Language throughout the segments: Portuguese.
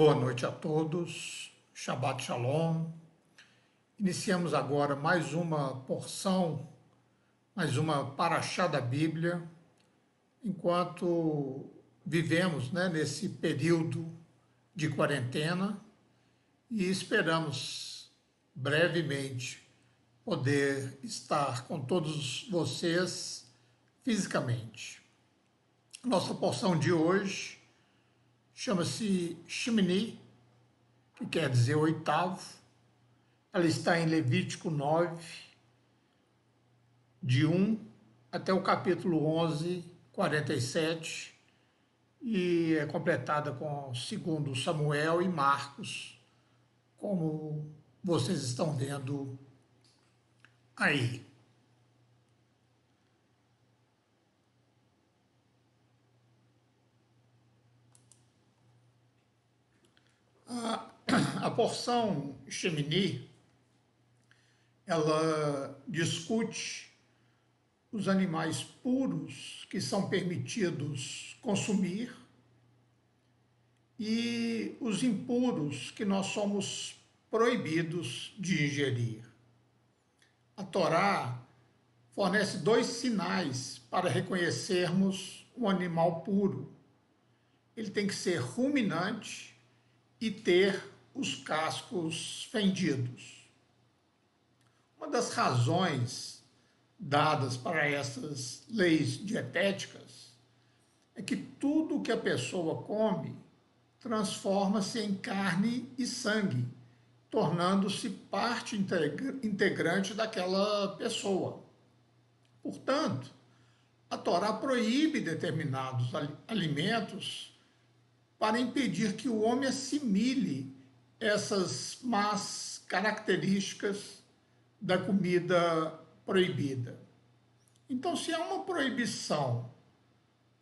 Boa noite a todos, Shabbat Shalom. Iniciamos agora mais uma porção, mais uma paraxá da Bíblia, enquanto vivemos nesse período de quarentena e esperamos brevemente poder estar com todos vocês fisicamente. Nossa porção de hoje chama-se Shemini, que quer dizer oitavo. Ela está em Levítico 9, de 1 até o capítulo 11, 47, e é completada com 2 Samuel e Marcos, como vocês estão vendo aí. A porção Shemini, ela discute os animais puros que são permitidos consumir e os impuros que nós somos proibidos de ingerir. A Torá fornece 2 sinais para reconhecermos um animal puro. Ele tem que ser ruminante e ter os cascos fendidos. Uma das razões dadas para essas leis dietéticas é que tudo que a pessoa come transforma-se em carne e sangue, tornando-se parte integrante daquela pessoa. Portanto, a Torá proíbe determinados alimentos para impedir que o homem assimile essas más características da comida proibida. Então, se há uma proibição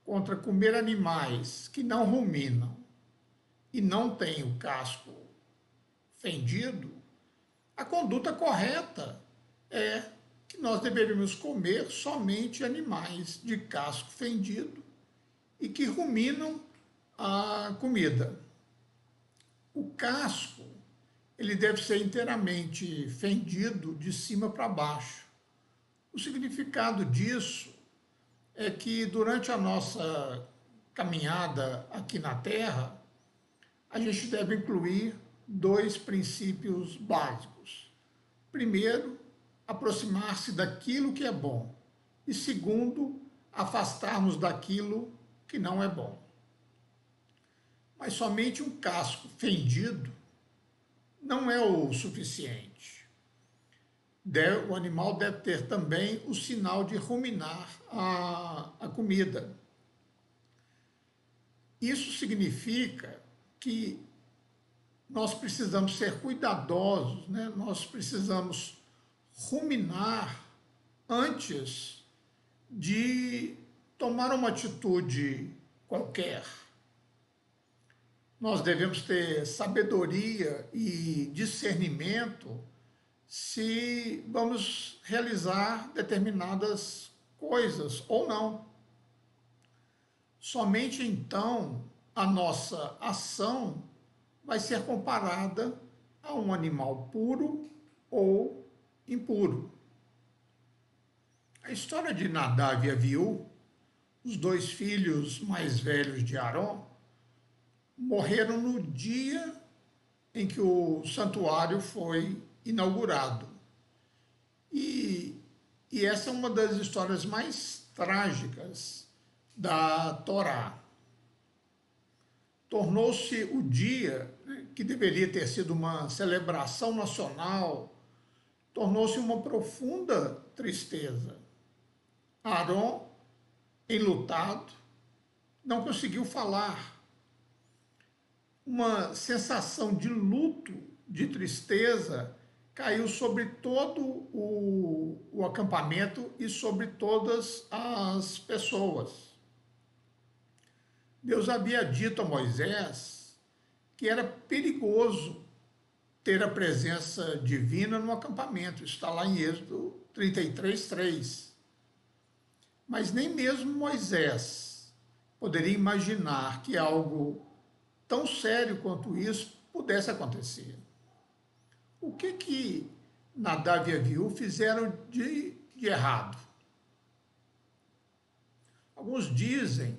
contra comer animais que não ruminam e não têm o casco fendido, a conduta correta é que nós deveríamos comer somente animais de casco fendido e que ruminam a comida. O casco, ele deve ser inteiramente fendido de cima para baixo. O significado disso é que durante a nossa caminhada aqui na Terra, a gente deve incluir 2 princípios básicos. Primeiro, aproximar-se daquilo que é bom. E segundo, afastarmos daquilo que não é bom. Mas somente um casco fendido não é o suficiente. O animal deve ter também o sinal de ruminar a comida. Isso significa que nós precisamos ser cuidadosos, nós precisamos ruminar antes de tomar uma atitude qualquer. Nós devemos ter sabedoria e discernimento se vamos realizar determinadas coisas ou não. Somente então a nossa ação vai ser comparada a um animal puro ou impuro. A história de Nadav e Aviú, os 2 filhos mais velhos de Arão, morreram no dia em que o santuário foi inaugurado. E essa é uma das histórias mais trágicas da Torá. Tornou-se o dia que deveria ter sido uma celebração nacional, tornou-se uma profunda tristeza. Arão, enlutado, não conseguiu falar. Uma sensação de luto, de tristeza, caiu sobre todo o acampamento e sobre todas as pessoas. Deus havia dito a Moisés que era perigoso ter a presença divina no acampamento. Está lá em Êxodo 33:3. Mas nem mesmo Moisés poderia imaginar que algo tão sério quanto isso pudesse acontecer. O que Nadav e Aviú fizeram de errado? Alguns dizem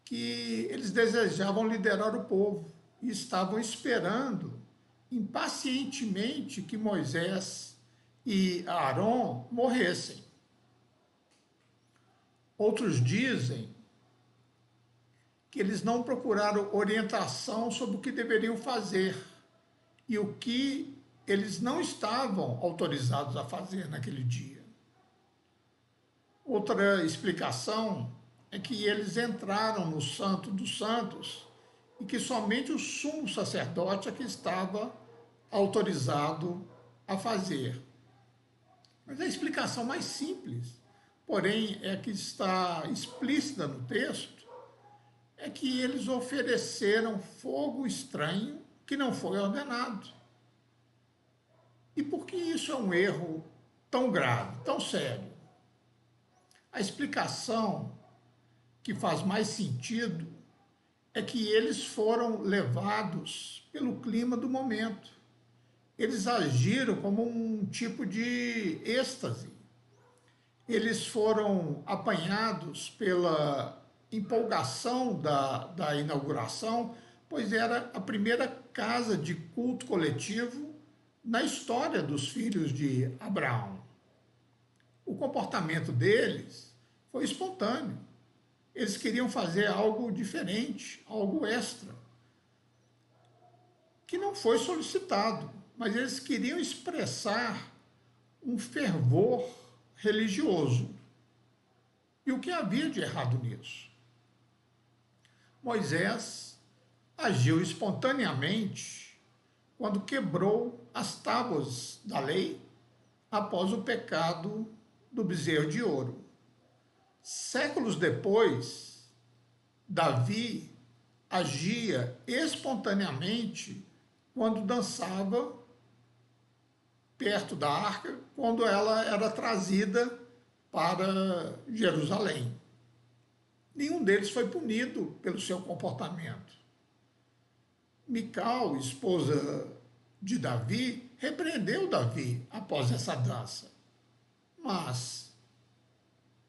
que eles desejavam liderar o povo e estavam esperando impacientemente que Moisés e Aaron morressem. Outros dizem que eles não procuraram orientação sobre o que deveriam fazer e o que eles não estavam autorizados a fazer naquele dia. Outra explicação é que eles entraram no Santo dos Santos e que somente o sumo sacerdote é que estava autorizado a fazer. Mas a explicação mais simples, porém é que está explícita no texto, é que eles ofereceram fogo estranho que não foi ordenado. E por que isso é um erro tão grave, tão sério? A explicação que faz mais sentido é que eles foram levados pelo clima do momento. Eles agiram como um tipo de êxtase. Eles foram apanhados pela empolgação da inauguração, pois era a primeira casa de culto coletivo na história dos filhos de Abraão. O comportamento deles foi espontâneo. Eles queriam fazer algo diferente, algo extra, que não foi solicitado, mas eles queriam expressar um fervor religioso. E o que havia de errado nisso? Moisés agiu espontaneamente quando quebrou as tábuas da lei após o pecado do bezerro de ouro. Séculos depois, Davi agia espontaneamente quando dançava perto da arca, quando ela era trazida para Jerusalém. Nenhum deles foi punido pelo seu comportamento. Mical, esposa de Davi, repreendeu Davi após essa dança. Mas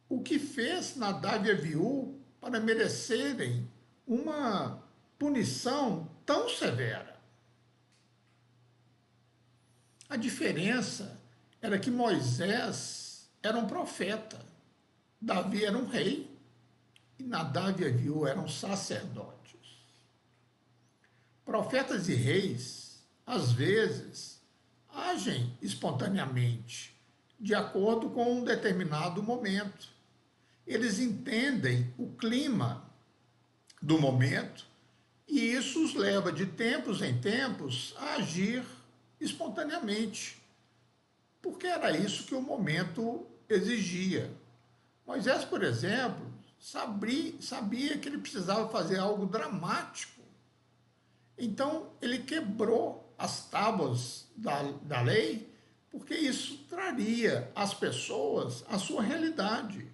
o que fez Nadav e Aviú para merecerem uma punição tão severa? A diferença era que Moisés era um profeta, Davi era um rei e Nadav e Aviú eram sacerdotes. Profetas e reis, às vezes, agem espontaneamente, de acordo com um determinado momento. Eles entendem o clima do momento e isso os leva de tempos em tempos a agir espontaneamente, porque era isso que o momento exigia. Moisés, por exemplo, sabia que ele precisava fazer algo dramático. Então, ele quebrou as tábuas da lei, porque isso traria às pessoas a sua realidade.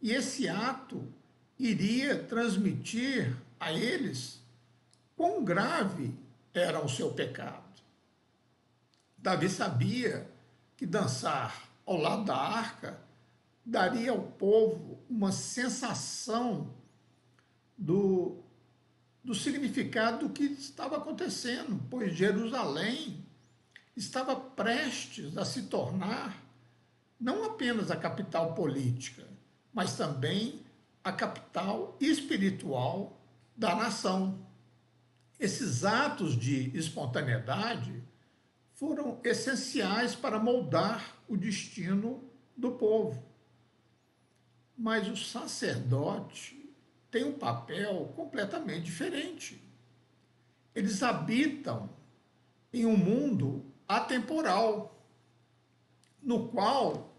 E esse ato iria transmitir a eles quão grave era o seu pecado. Davi sabia que dançar ao lado da arca daria ao povo uma sensação do significado do que estava acontecendo, pois Jerusalém estava prestes a se tornar não apenas a capital política, mas também a capital espiritual da nação. Esses atos de espontaneidade foram essenciais para moldar o destino do povo. Mas o sacerdote tem um papel completamente diferente. Eles habitam em um mundo atemporal, no qual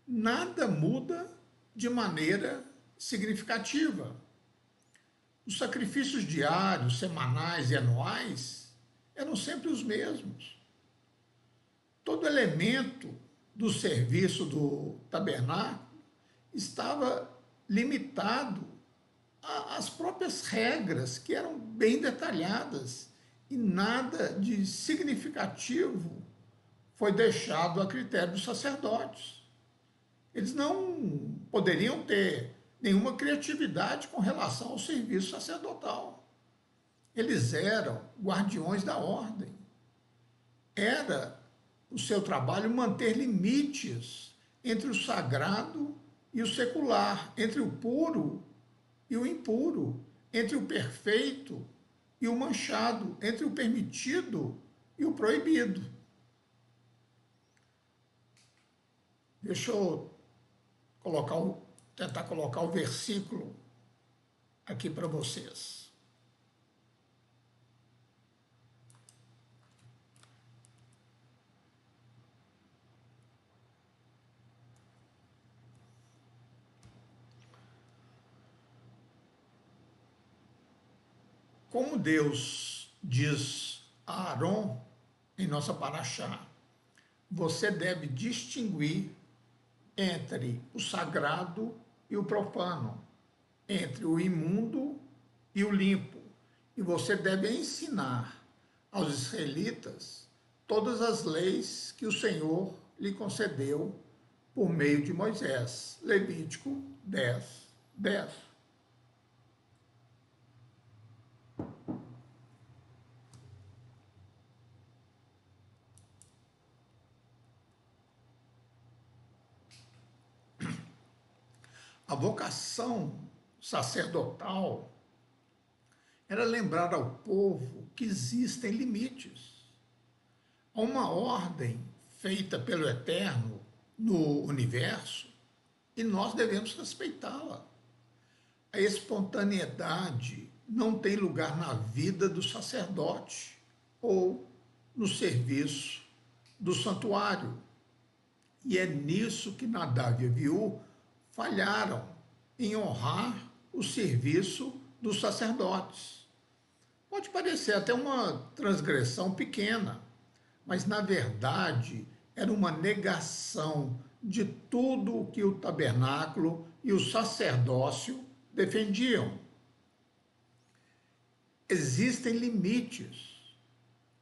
nada muda de maneira significativa. Os sacrifícios diários, semanais e anuais eram sempre os mesmos. Todo elemento do serviço do tabernáculo estava limitado as próprias regras, que eram bem detalhadas, e nada de significativo foi deixado a critério dos sacerdotes. Eles não poderiam ter nenhuma criatividade com relação ao serviço sacerdotal. Eles eram guardiões da ordem. Era o seu trabalho manter limites entre o sagrado e o secular, entre o puro e o impuro, entre o perfeito e o manchado, entre o permitido e o proibido. Deixa eu tentar colocar o versículo aqui para vocês. Como Deus diz a Aron em nossa paraxá, você deve distinguir entre o sagrado e o profano, entre o imundo e o limpo. E você deve ensinar aos israelitas todas as leis que o Senhor lhe concedeu por meio de Moisés. Levítico 10, 10. A vocação sacerdotal era lembrar ao povo que existem limites. Há uma ordem feita pelo Eterno no universo e nós devemos respeitá-la. A espontaneidade não tem lugar na vida do sacerdote ou no serviço do santuário. E é nisso que Nadav e Abiú falharam, em honrar o serviço dos sacerdotes. Pode parecer até uma transgressão pequena, mas na verdade era uma negação de tudo o que o tabernáculo e o sacerdócio defendiam. Existem limites.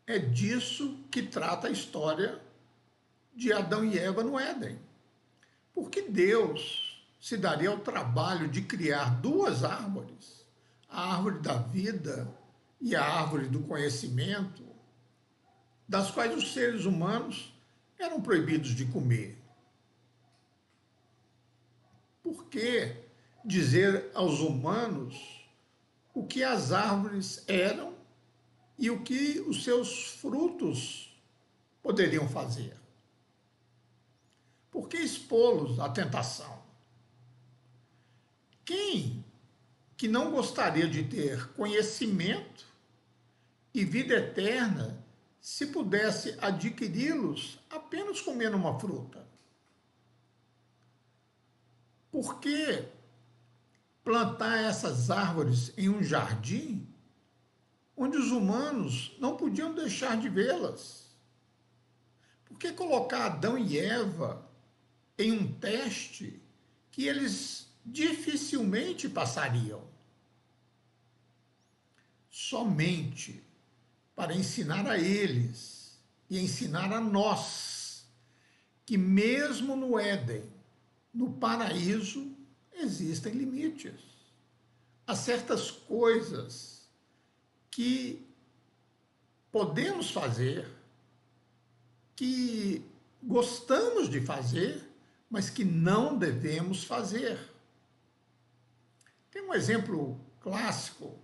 É disso que trata a história de Adão e Eva no Éden. Porque Deus se daria ao trabalho de criar duas árvores, a árvore da vida e a árvore do conhecimento, das quais os seres humanos eram proibidos de comer. Por que dizer aos humanos o que as árvores eram e o que os seus frutos poderiam fazer? Por que expô-los à tentação? Quem que não gostaria de ter conhecimento e vida eterna se pudesse adquiri-los apenas comendo uma fruta? Por que plantar essas árvores em um jardim onde os humanos não podiam deixar de vê-las? Por que colocar Adão e Eva em um teste que eles dificilmente passariam? Somente para ensinar a eles e ensinar a nós que mesmo no Éden, no paraíso, existem limites. Há certas coisas que podemos fazer, que gostamos de fazer, mas que não devemos fazer. Tem um exemplo clássico,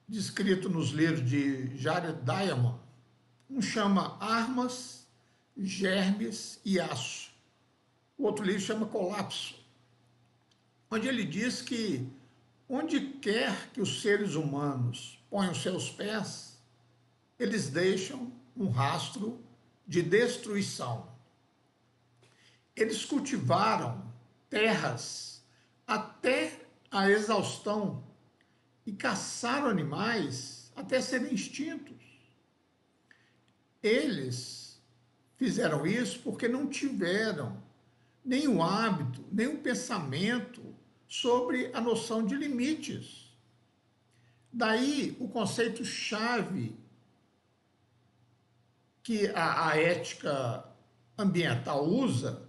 descrito nos livros de Jared Diamond, um chama Armas, Germes e Aço. O outro livro chama Colapso, onde ele diz que onde quer que os seres humanos ponham seus pés, eles deixam um rastro de destruição. Eles cultivaram terras até a exaustão e caçaram animais até serem extintos. Eles fizeram isso porque não tiveram nem o hábito, nem o pensamento sobre a noção de limites. Daí o conceito-chave que a ética ambiental usa,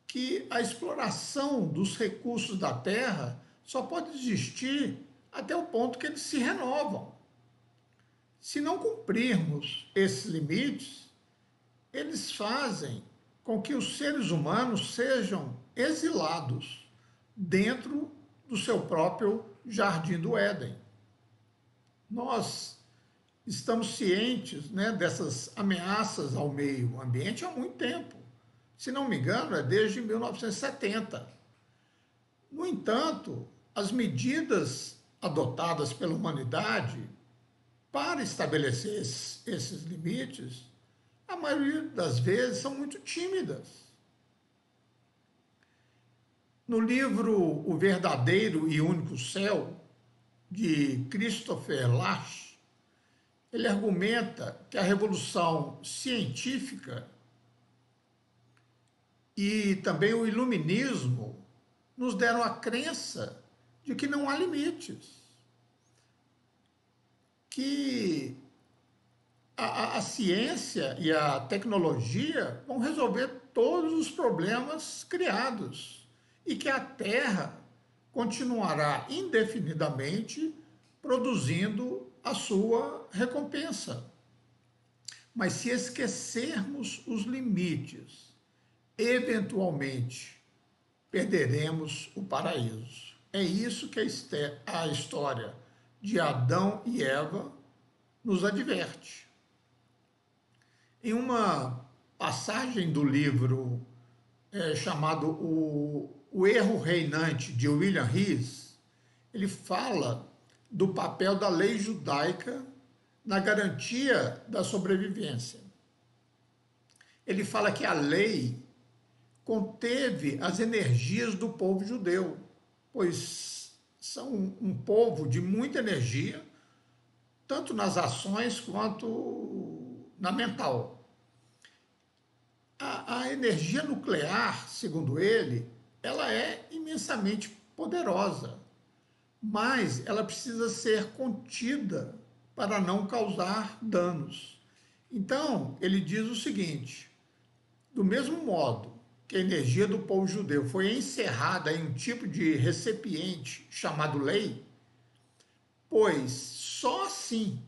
que a exploração dos recursos da Terra só pode existir até o ponto que eles se renovam. Se não cumprirmos esses limites, eles fazem com que os seres humanos sejam exilados dentro do seu próprio jardim do Éden. Nós estamos cientes, né, dessas ameaças ao meio ambiente há muito tempo. Se não me engano, é desde 1970. No entanto, as medidas adotadas pela humanidade para estabelecer esses limites, a maioria das vezes são muito tímidas. No livro O Verdadeiro e Único Céu, de Christopher Lasch, ele argumenta que a revolução científica e também o iluminismo nos deram a crença de que não há limites, que a ciência e a tecnologia vão resolver todos os problemas criados e que a Terra continuará indefinidamente produzindo a sua recompensa. Mas se esquecermos os limites, eventualmente perderemos o paraíso. É isso que a história de Adão e Eva nos adverte. Em uma passagem do livro chamado o Erro Reinante, de William Rees, ele fala do papel da lei judaica na garantia da sobrevivência. Ele fala que a lei conteve as energias do povo judeu, pois são um povo de muita energia, tanto nas ações quanto na mental. A energia nuclear, segundo ele, ela é imensamente poderosa, mas ela precisa ser contida para não causar danos. Então, ele diz o seguinte: do mesmo modo que a energia do povo judeu foi encerrada em um tipo de recipiente chamado lei, pois só assim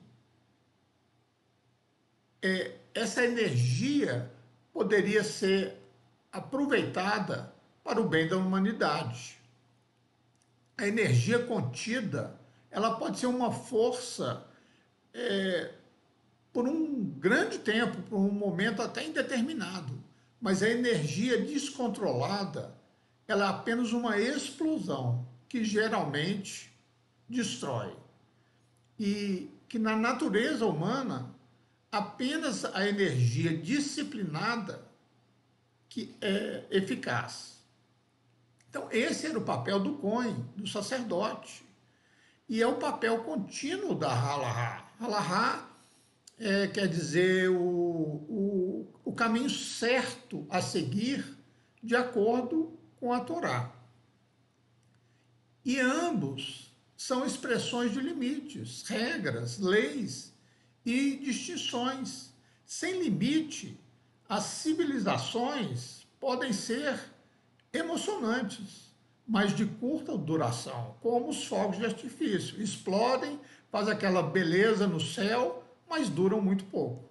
essa energia poderia ser aproveitada para o bem da humanidade. A energia contida, ela pode ser uma força por um grande tempo, por um momento até indeterminado, mas a energia descontrolada, ela é apenas uma explosão que geralmente destrói. E que na natureza humana, apenas a energia disciplinada que é eficaz. Então, esse era o papel do Cohen, do sacerdote. E é o papel contínuo da Halahá. Halahá quer dizer o caminho certo a seguir de acordo com a Torá. E ambos são expressões de limites, regras, leis e distinções. Sem limite, as civilizações podem ser emocionantes, mas de curta duração, como os fogos de artifício. Explodem, faz aquela beleza no céu, mas duram muito pouco.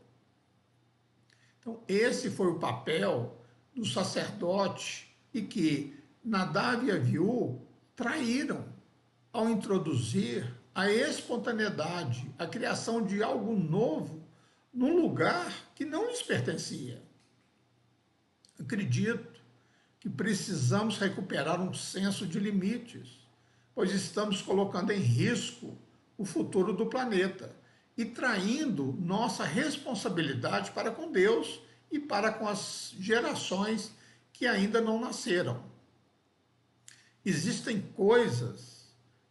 Então, esse foi o papel do sacerdote e que Nadav e Aviú traíram ao introduzir a espontaneidade, a criação de algo novo num lugar que não lhes pertencia. Acredito que precisamos recuperar um senso de limites, pois estamos colocando em risco o futuro do planeta e traindo nossa responsabilidade para com Deus e para com as gerações que ainda não nasceram. Existem coisas,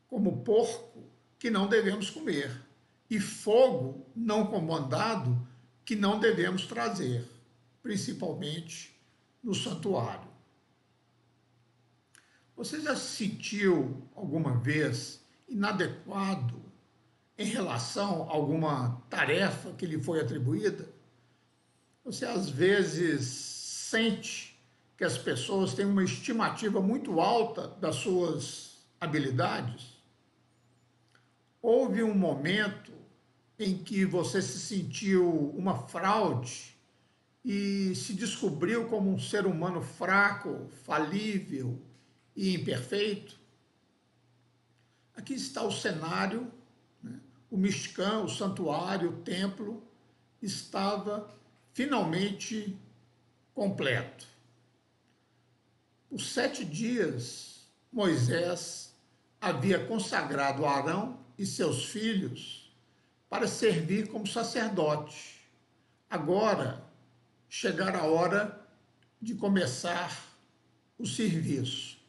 como porco, que não devemos comer, e fogo não comandado que não devemos trazer, principalmente no santuário. Você já se sentiu alguma vez inadequado em relação a alguma tarefa que lhe foi atribuída? Você às vezes sente que as pessoas têm uma estimativa muito alta das suas habilidades? Houve um momento em que você se sentiu uma fraude e se descobriu como um ser humano fraco, falível e imperfeito? Aqui está o cenário, né? O Mishkan, o santuário, o templo, estava finalmente completo. Por 7 dias, Moisés havia consagrado Arão e seus filhos para servir como sacerdote. Agora chegara a hora de começar o serviço.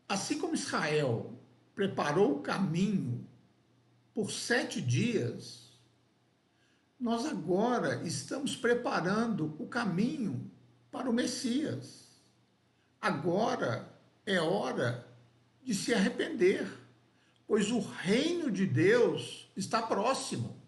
Assim como Israel preparou o caminho por 7 dias, nós agora estamos preparando o caminho para o Messias. Agora é hora de se arrepender, pois o reino de Deus está próximo.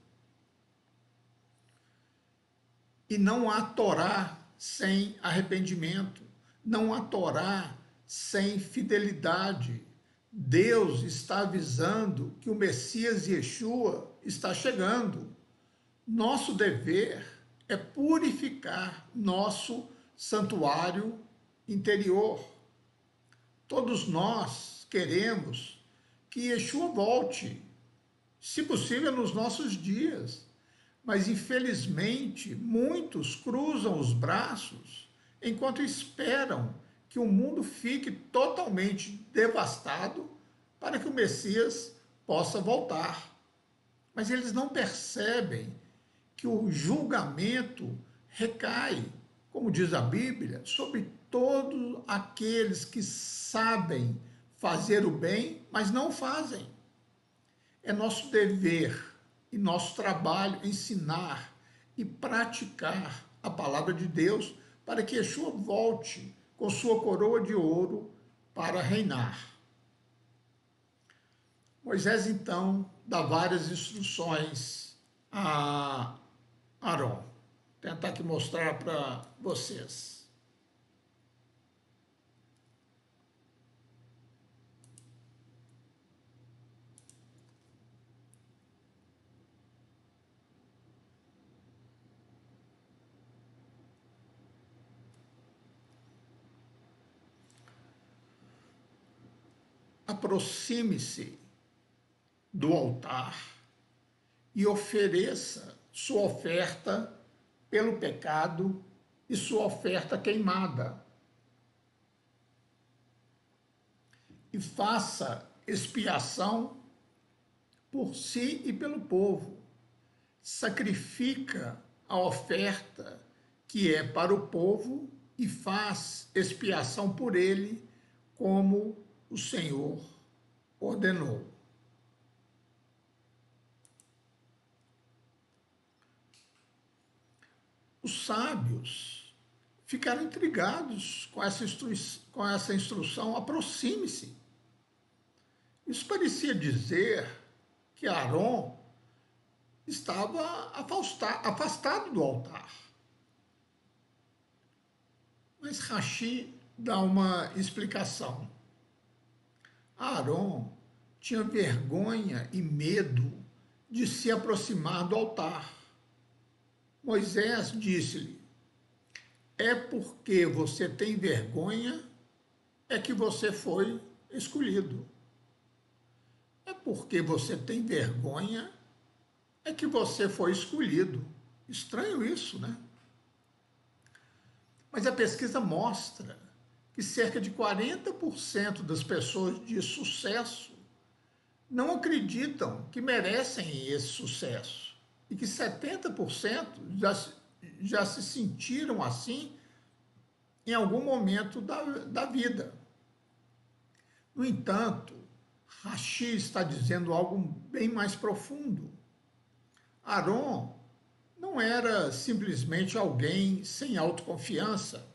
E não há Torá sem arrependimento, não há Torá sem fidelidade. Deus está avisando que o Messias Yeshua está chegando. Nosso dever é purificar nosso santuário interior. Todos nós queremos que Yeshua volte, se possível nos nossos dias, mas infelizmente muitos cruzam os braços enquanto esperam que o mundo fique totalmente devastado para que o Messias possa voltar. Mas eles não percebem que o julgamento recai, como diz a Bíblia, sobre todos aqueles que sabem fazer o bem, mas não fazem. É nosso dever e nosso trabalho ensinar e praticar a palavra de Deus para que Yeshua volte com sua coroa de ouro para reinar. Moisés, então, dá várias instruções a Arão. Vou tentar aqui mostrar para vocês. Aproxime-se do altar e ofereça sua oferta pelo pecado e sua oferta queimada. E faça expiação por si e pelo povo. Sacrifica a oferta que é para o povo e faz expiação por ele, como o Senhor ordenou. Os sábios ficaram intrigados com essa instrução, aproxime-se. Isso parecia dizer que Arão estava afastado do altar. Mas Rashi dá uma explicação. Arão tinha vergonha e medo de se aproximar do altar. Moisés disse-lhe: é porque você tem vergonha é que você foi escolhido. É porque você tem vergonha é que você foi escolhido. Estranho isso, né? Mas a pesquisa mostra que cerca de 40% das pessoas de sucesso não acreditam que merecem esse sucesso e que 70% já se sentiram assim em algum momento da vida. No entanto, Rashi está dizendo algo bem mais profundo. Arão não era simplesmente alguém sem autoconfiança.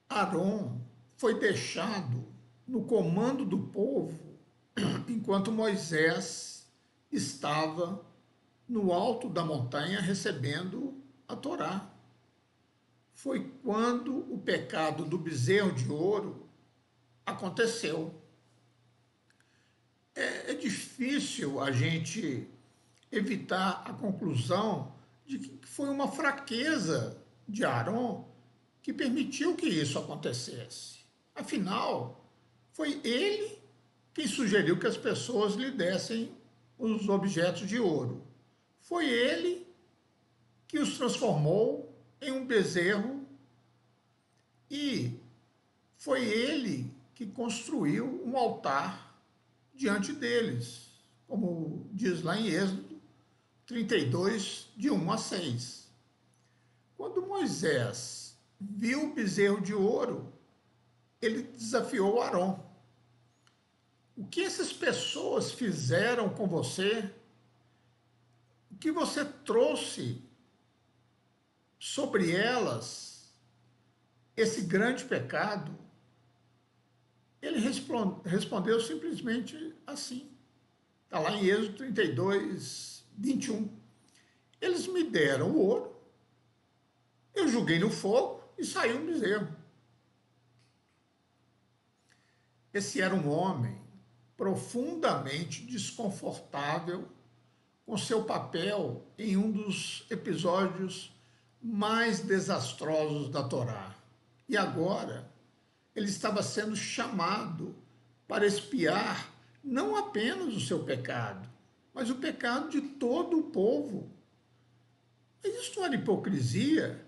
Arão foi deixado no comando do povo enquanto Moisés estava no alto da montanha recebendo a Torá. Foi quando o pecado do bezerro de ouro aconteceu. É difícil a gente evitar a conclusão de que foi uma fraqueza de Arão que permitiu que isso acontecesse. Afinal, foi ele quem sugeriu que as pessoas lhe dessem os objetos de ouro. Foi ele que os transformou em um bezerro e foi ele que construiu um altar diante deles, como diz lá em Êxodo 32, de 1 a 6. Quando Moisés viu o bezerro de ouro, ele desafiou Arão. O que essas pessoas fizeram com você? O que você trouxe sobre elas esse grande pecado? Ele respondeu simplesmente assim. Está lá em Êxodo 32, 21. Eles me deram o ouro, eu joguei no fogo e saiu um bezerro. Esse era um homem profundamente desconfortável com seu papel em um dos episódios mais desastrosos da Torá. E agora ele estava sendo chamado para expiar não apenas o seu pecado, mas o pecado de todo o povo. Mas isso não era hipocrisia?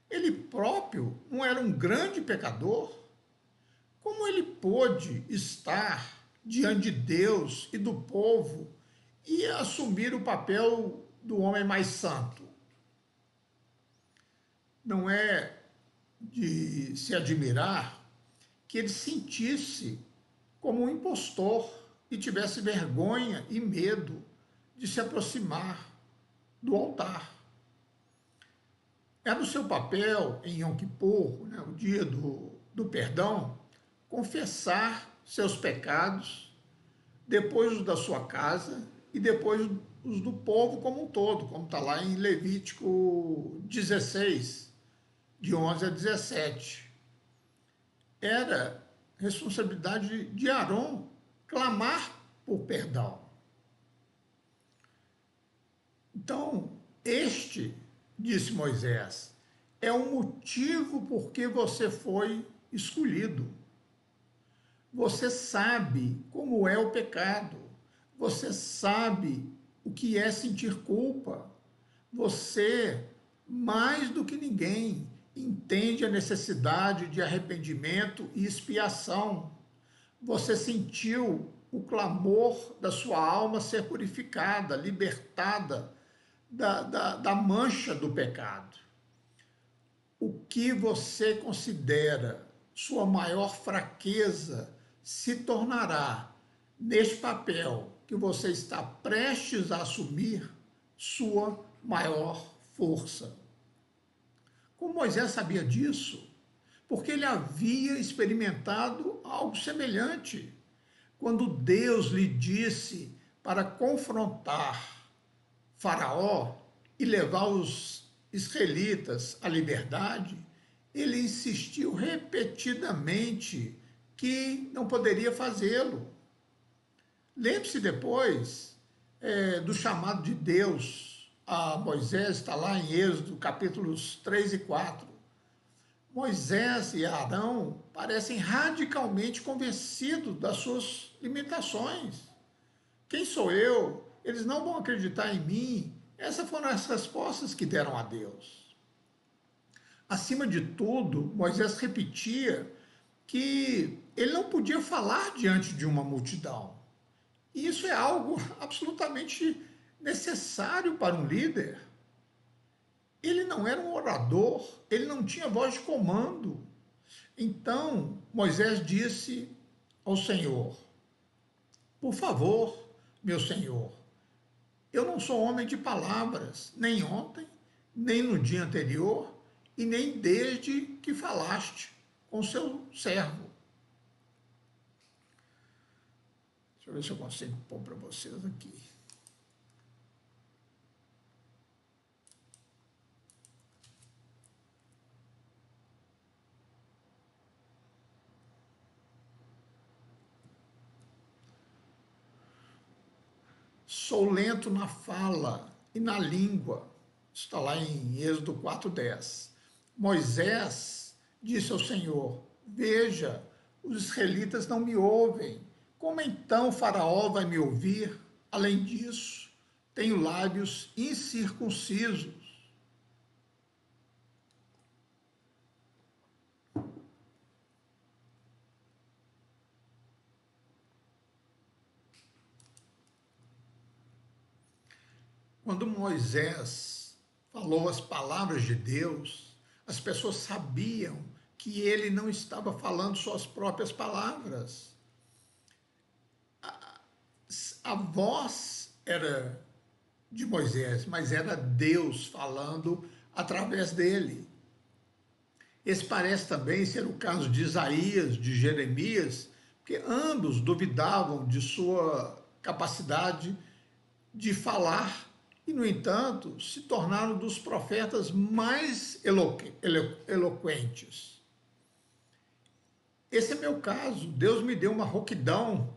Ele próprio não era um grande pecador? Como ele pôde estar diante de Deus e do povo e assumir o papel do homem mais santo? Não é de se admirar que ele sentisse como um impostor e tivesse vergonha e medo de se aproximar do altar. Era o seu papel em Yom Kippur, né, o dia do perdão, confessar seus pecados, depois os da sua casa e depois os do povo como um todo, como está lá em Levítico 16, de 11 a 17. Era responsabilidade de Arão clamar por perdão. Então, disse Moisés, é o motivo por que você foi escolhido. Você sabe como é o pecado. Você sabe o que é sentir culpa. Você, mais do que ninguém, entende a necessidade de arrependimento e expiação. Você sentiu o clamor da sua alma ser purificada, libertada da mancha do pecado. O que você considera sua maior fraqueza se tornará, neste papel que você está prestes a assumir, sua maior força. Como Moisés sabia disso? Porque ele havia experimentado algo semelhante. Quando Deus lhe disse para confrontar Faraó e levar os israelitas à liberdade, ele insistiu repetidamente que não poderia fazê-lo. Lembre-se depois do chamado de Deus a Moisés, está lá em Êxodo, capítulos 3 e 4. Moisés e Arão parecem radicalmente convencidos das suas limitações. Quem sou eu? Eles não vão acreditar em mim. Essas foram as respostas que deram a Deus. Acima de tudo, Moisés repetia que ele não podia falar diante de uma multidão. E isso é algo absolutamente necessário para um líder. Ele não era um orador, ele não tinha voz de comando. Então, Moisés disse ao Senhor, por favor, meu Senhor, eu não sou homem de palavras, nem ontem, nem no dia anterior, e nem desde que falaste. com seu servo. Deixa eu ver se eu consigo pôr para vocês aqui. Sou lento na fala e na língua. Está lá em Êxodo 4:10. Moisés disse ao Senhor: veja, os israelitas não me ouvem. Como então Faraó vai me ouvir? Além disso, tenho lábios incircuncisos. Quando Moisés falou as palavras de Deus, as pessoas sabiam que ele não estava falando suas próprias palavras. A voz era de Moisés, mas era Deus falando através dele. Esse parece também ser o caso de Isaías, de Jeremias, porque ambos duvidavam de sua capacidade de falar e, no entanto, se tornaram dos profetas mais eloquentes. Esse é meu caso. Deus me deu uma rouquidão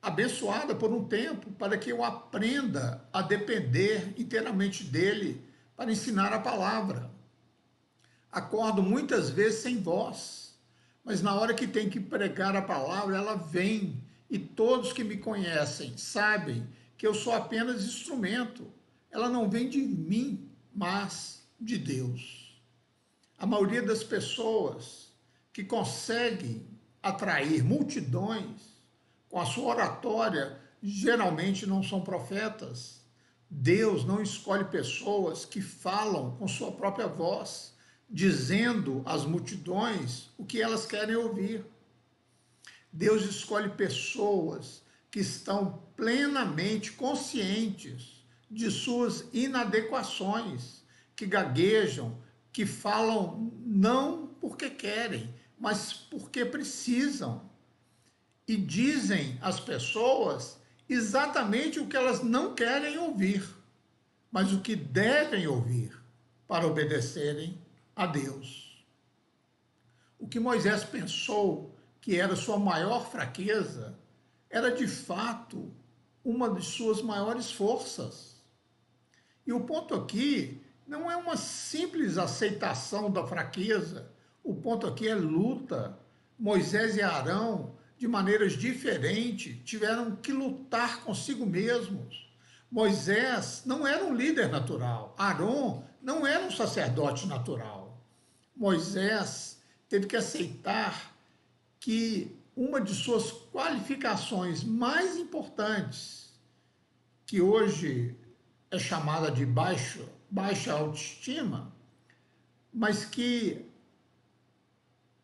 abençoada por um tempo para que eu aprenda a depender inteiramente dele para ensinar a palavra. Acordo muitas vezes sem voz, mas na hora que tem que pregar a palavra, ela vem, e todos que me conhecem sabem que eu sou apenas instrumento. Ela não vem de mim, mas de Deus. A maioria das pessoas que conseguem atrair multidões com a sua oratória geralmente não são profetas. Deus não escolhe pessoas que falam com sua própria voz, dizendo às multidões o que elas querem ouvir. Deus escolhe pessoas que estão plenamente conscientes de suas inadequações, que gaguejam, que falam não porque querem, mas porque precisam. E dizem às pessoas exatamente o que elas não querem ouvir, mas o que devem ouvir para obedecerem a Deus. O que Moisés pensou que era sua maior fraqueza era de fato uma de suas maiores forças. E o ponto aqui não é uma simples aceitação da fraqueza, o ponto aqui é luta. Moisés e Arão, de maneiras diferentes, tiveram que lutar consigo mesmos. Moisés não era um líder natural, Arão não era um sacerdote natural. Moisés teve que aceitar que uma de suas qualificações mais importantes, que hoje é chamada de baixa autoestima, mas que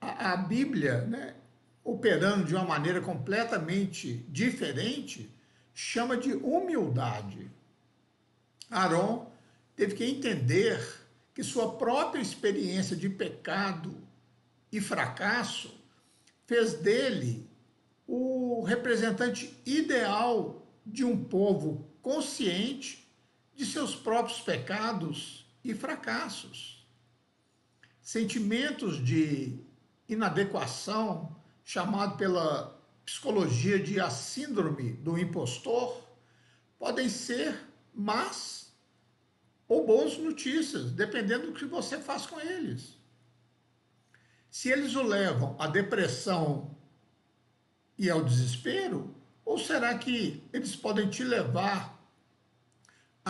a Bíblia, né, operando de uma maneira completamente diferente, chama de humildade. Arão teve que entender que sua própria experiência de pecado e fracasso fez dele o representante ideal de um povo consciente de seus próprios pecados e fracassos. Sentimentos de inadequação, chamado pela psicologia de a síndrome do impostor, podem ser más ou boas notícias, dependendo do que você faz com eles. Se eles o levam à depressão e ao desespero, ou será que eles podem te levar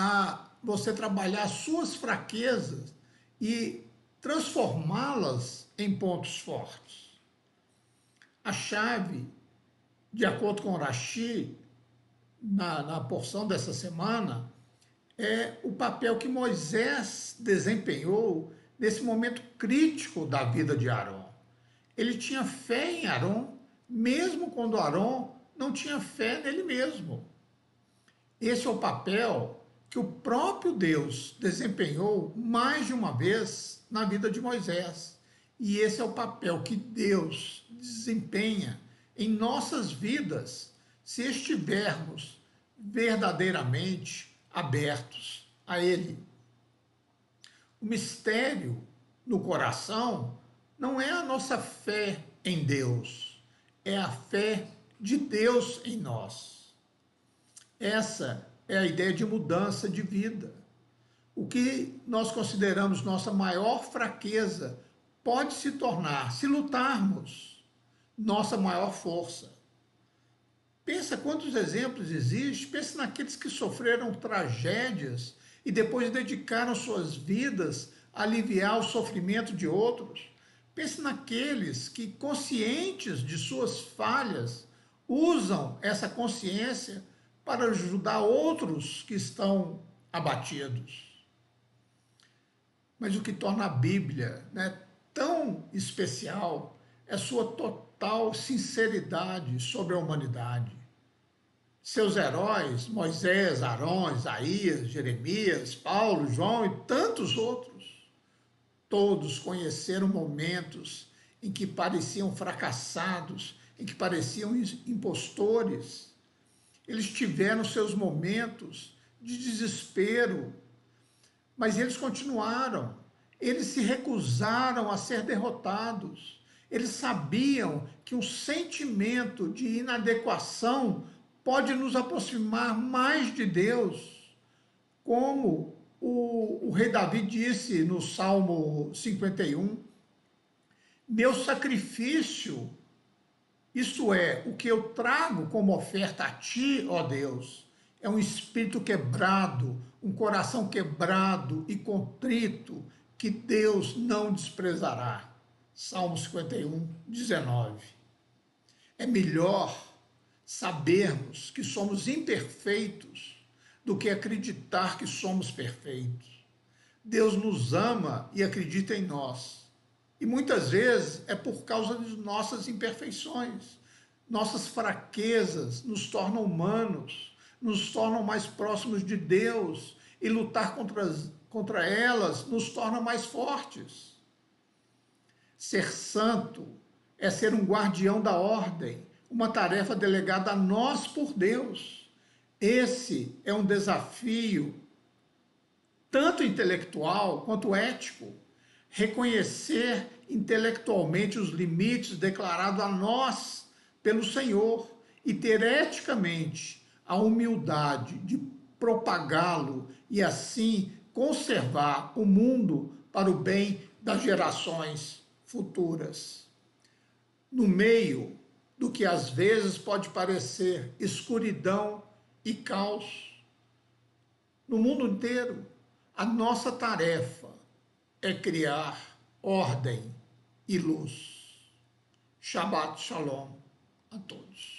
a você trabalhar suas fraquezas e transformá-las em pontos fortes? A chave, de acordo com Rashi, na porção dessa semana, é o papel que Moisés desempenhou nesse momento crítico da vida de Arão. Ele tinha fé em Arão, mesmo quando Arão não tinha fé nele mesmo. Esse é o papel que o próprio Deus desempenhou mais de uma vez na vida de Moisés. E esse é o papel que Deus desempenha em nossas vidas se estivermos verdadeiramente abertos a Ele. O mistério no coração não é a nossa fé em Deus, é a fé de Deus em nós. Essa é a ideia de mudança de vida. O que nós consideramos nossa maior fraqueza pode se tornar, se lutarmos, nossa maior força. Pensa quantos exemplos existem, pensa naqueles que sofreram tragédias e depois dedicaram suas vidas a aliviar o sofrimento de outros. Pense naqueles que, conscientes de suas falhas, usam essa consciência para ajudar outros que estão abatidos. Mas o que torna a Bíblia, tão especial é sua total sinceridade sobre a humanidade. Seus heróis, Moisés, Arão, Isaías, Jeremias, Paulo, João e tantos outros, todos conheceram momentos em que pareciam fracassados, em que pareciam impostores. Eles tiveram seus momentos de desespero, mas eles continuaram. Eles se recusaram a ser derrotados. Eles sabiam que um sentimento de inadequação pode nos aproximar mais de Deus, como o rei Davi disse no Salmo 51, meu sacrifício, isto é, o que eu trago como oferta a ti, ó Deus, é um espírito quebrado, um coração quebrado e contrito, que Deus não desprezará. Salmo 51, 19. É melhor sabermos que somos imperfeitos do que acreditar que somos perfeitos. Deus nos ama e acredita em nós. E muitas vezes é por causa de nossas imperfeições. Nossas fraquezas nos tornam humanos, nos tornam mais próximos de Deus, e lutar contra elas nos torna mais fortes. Ser santo é ser um guardião da ordem, uma tarefa delegada a nós por Deus. Esse é um desafio tanto intelectual quanto ético. Reconhecer intelectualmente os limites declarados a nós pelo Senhor e ter eticamente a humildade de propagá-lo e assim conservar o mundo para o bem das gerações futuras. No meio do que às vezes pode parecer escuridão e caos, no mundo inteiro, a nossa tarefa é criar ordem e luz. Shabbat Shalom a todos.